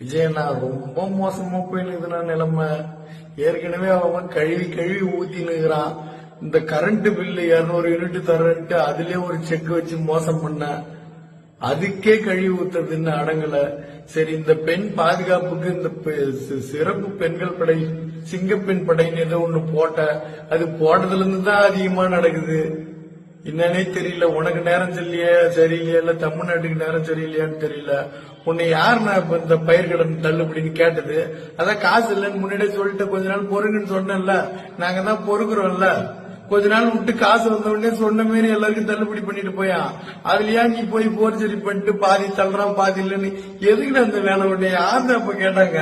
விஜயண்ணா ரொம்ப மோசமா போயினுக்குதுண்ணா நிலைமை. ஏற்கனவே அவன் கழுவி கழுவி ஊத்தினுக்குறான். இந்த கரண்ட் பில்லு 200 யூனிட் தரன்ட்டு அதுலயே ஒரு செக் வச்சு மோசம் பண்ண, அதுக்கே கழுவி ஊத்துறதுன்னு அடங்கல. சரி, இந்த பெண் பாதுகாப்புக்கு இந்த சிறப்பு பெண்கள் படை, சிங்கப்பெண் படைன்னு ஏதோ ஒண்ணு போட்ட, அது போட்டதுல இருந்து தான் அதிகமா நடக்குது. என்னன்னே தெரியல. உனக்கு நேரம் சரியில்லையா இல்ல தமிழ்நாட்டுக்கு நேரம் சரியில்லையான்னு தெரியல. உன்னை யார் நான் இப்ப இந்த பயிர் கடன் தள்ளுபடின்னு கேட்டது? அதான் காசு இல்லைன்னு முன்னாடியே சொல்லிட்டு கொஞ்ச நாள் பொறுங்கன்னு சொன்னேன்ல. நாங்க தான் பொறுக்குறோம்ல. கொஞ்ச நாள் விட்டு காசு வந்த உடனே சொன்ன மாரி எல்லாருக்கும் தள்ளுபடி பண்ணிட்டு போயா. அதுலயா நீ போய் போர்ச்சரி பண்ணிட்டு பாதி தள்ளுறான் பாதி இல்லன்னு எதுக்கு அந்த வேலை? உடனே யாருன்னு அப்ப கேட்டாங்க,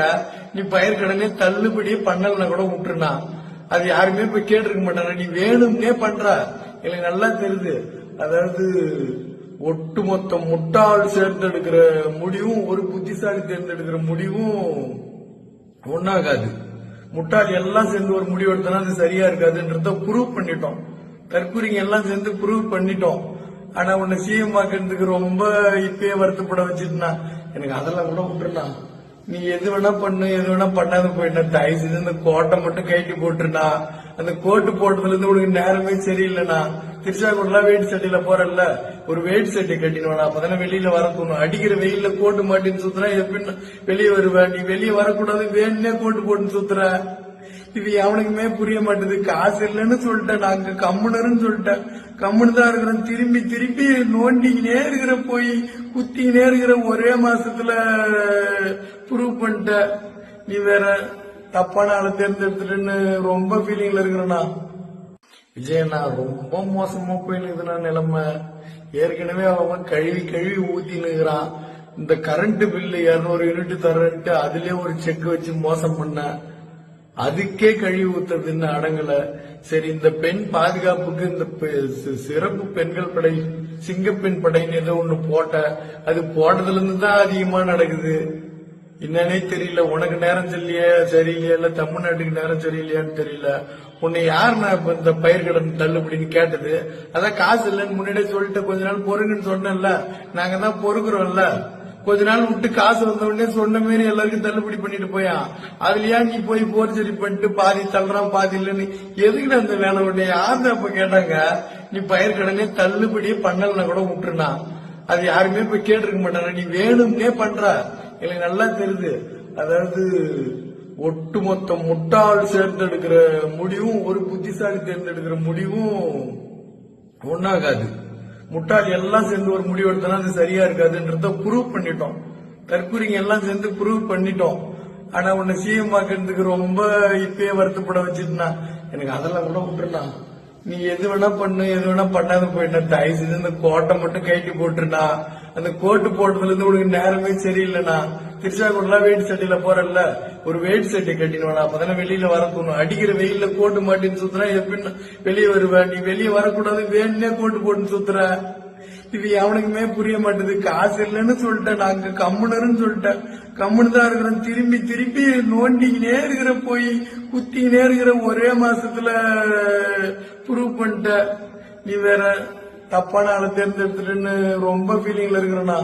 நீ பயிர் கடனே தள்ளுபடியே பண்ணலன்னா கூட விட்டுருனா. அது யாருமே போய் கேட்டிருக்க மாட்டாங்க. நீ வேணும்னே பண்ற, எனக்கு நல்லா தெரியுது. அதாவது ஒட்டுமொத்த முட்டாள் தேர்ந்தெடுக்கிற முடிவும் ஒரு புத்திசாலி தேர்ந்தெடுக்கிற முடிவும் ஒன்னாகாது. முட்டாள் எல்லாம் சேர்ந்து ஒரு முடிவு எடுத்தனா அது சரியா இருக்காதுன்றத ப்ரூவ் பண்ணிட்டோம். தற்கூரிங்க எல்லாம் சேர்ந்து ப்ரூவ் பண்ணிட்டோம். ஆனா உன்னை சிஎம் ஆக்கிறதுக்கு ரொம்ப இப்பயே வருத்தப்பட வச்சிருந்தா. எனக்கு அதெல்லாம் கூட விட்டுருனா. நீ எது வேணா பண்ணு, எது வேணா பண்ணாத போயிட்டா. தயவு செஞ்சு இந்த கோட்டை மட்டும் கைட்டி போட்டுருனா. அந்த கோட்டு போட்டதுல இருந்து உனக்கு நேரமே சரியில்லைண்ணா. திருச்சாங்கூர்லாம் வெயிட் சட்டையில போறல்ல, ஒரு வெயிட் சட்டை கட்டிடுவானா. அப்பதானே வெளியில வர தோணும். அடிக்கிற வெயில்ல கோட்டு மாட்டின்னு சுத்துறா, எப்படின்னு வெளியே வருவ? நீ வெளியே வரக்கூடாது, வேணுன்னே கோட்டு போட்டுன்னு சுத்துற. இது அவனுக்குமே புரிய மாட்டேது. காசு இல்லைன்னு சொல்லிட்டேன், நாங்க கம்முனருன்னு சொல்லிட்டேன். கம்முன்னு தான் இருக்கிறோம். திரும்பி திரும்பி நோண்டிக்கினே இருக்கிற, போய் குத்திக்கினே இருக்கிற. ஒரே மாசத்துல ப்ரூவ் பண்ணிட்ட. நீ வேற தப்பான ஆளை தேர்ந்தெடுத்துட்டுன்னு ரொம்ப ஃபீலிங்ல இருக்கிறனா. விஜயண்ணா ரொம்ப மோசமா போயினுக்குதுண்ணா நிலைமை. ஏற்கனவே அவன் கழுவி கழுவி ஊத்தினுக்குறான். இந்த கரண்ட் பில்லு 200 யூனிட் தரன்ட்டு அதுலயே ஒரு செக் வச்சு மோசம் பண்ண, அதுக்கே கழுவி ஊத்துறதுன்னு அடங்கல. சரி, இந்த பெண் பாதுகாப்புக்கு இந்த சிறப்பு பெண்கள் படை, சிங்கப்பெண் படைன்னு ஏதோ ஒண்ணு போட்ட, அது போட்டதுல இருந்து தான் அதிகமா நடக்குது. என்னன்னே தெரியல. உனக்கு நேரம் சரியில்லையா இல்ல தமிழ்நாட்டுக்கு நேரம் சரியில்லையான்னு தெரியல. உன்னை யார் நான் இப்ப இந்த பயிர் கடன் தள்ளுபடின்னு கேட்டது? அதான் காசு இல்லைன்னு முன்னாடியே சொல்லிட்டு கொஞ்ச நாள் பொறுங்கன்னு சொன்னேன்ல. நாங்க தான் பொறுக்குறோம்ல. கொஞ்ச நாள் விட்டு காசு வந்த உடனே சொன்ன மாரி எல்லாருக்கும் தள்ளுபடி பண்ணிட்டு போயா. அதுலயா நீ போய் போர்ச்சரி பண்ணிட்டு பாதி தள்ளுறான் பாதி இல்லன்னு எதுக்கு அந்த வேலை? உடனே யாருன்னு அப்ப கேட்டாங்க, நீ பயிர் கடனே தள்ளுபடியே பண்ணலன்னா கூட விட்டுருனா. அது யாருமே போய் கேட்டிருக்க மாட்டாங்க. நீ வேணும்னே பண்ற, எனக்கு நல்லா தெரியுது. அதாவது ஒட்டுமொத்த முட்டாள் தேர்ந்தெடுக்கிற முடிவும் ஒரு புத்திசாலி தேர்ந்தெடுக்கிற முடிவும் ஒன்னாகாது. முட்டாள் எல்லாம் சேர்ந்து ஒரு முடிவு எடுத்தனா அது சரியா இருக்காதுன்றத ப்ரூவ் பண்ணிட்டோம். தற்கூரிங்க எல்லாம் சேர்ந்து ப்ரூவ் பண்ணிட்டோம். ஆனா உன்னை சிஎம் ஆக்கிறதுக்கு ரொம்ப இப்பயே வருத்தப்பட வச்சிருந்தா. எனக்கு அதெல்லாம் கூட விட்டுருனா. நீ எது வேணா பண்ணு, எது வேணா பண்ணாத போயிட்டா. தயவு செஞ்சு இந்த கோட்டை மட்டும் கைட்டி போட்டுருனா. அந்த கோட்டு போட்டதுல இருந்து உனக்கு நேரமே சரியில்லைண்ணா. திருச்சாங்கூர்லாம் வெயிட் சட்டையில போறல்ல, ஒரு வெயிட் சட்டை கட்டிடுவானா. அப்பதானே வெளியில வர தோணும். அடிக்கிற வெயில்ல கோட்டு மாட்டின்னு சுத்துறா, எப்படின்னு வெளியே வருவ? நீ வெளியே வரக்கூடாது, வேணுன்னே கோட்டு போட்டுன்னு சுத்துற. இது அவனுக்குமே புரிய மாட்டேது. காசு இல்லைன்னு சொல்லிட்டேன், நாங்க கம்முனருன்னு சொல்லிட்டேன். கம்முன்னு தான் இருக்கிறோம். திரும்பி திரும்பி நோண்டிக்கினே இருக்கிற, போய் குத்திக்கினே இருக்கிற. ஒரே மாசத்துல ப்ரூவ் பண்ணிட்ட. நீ வேற தப்பான ஆளை தேர்ந்தெடுத்துட்டுன்னு ரொம்ப ஃபீலிங்ல இருக்கிறனா.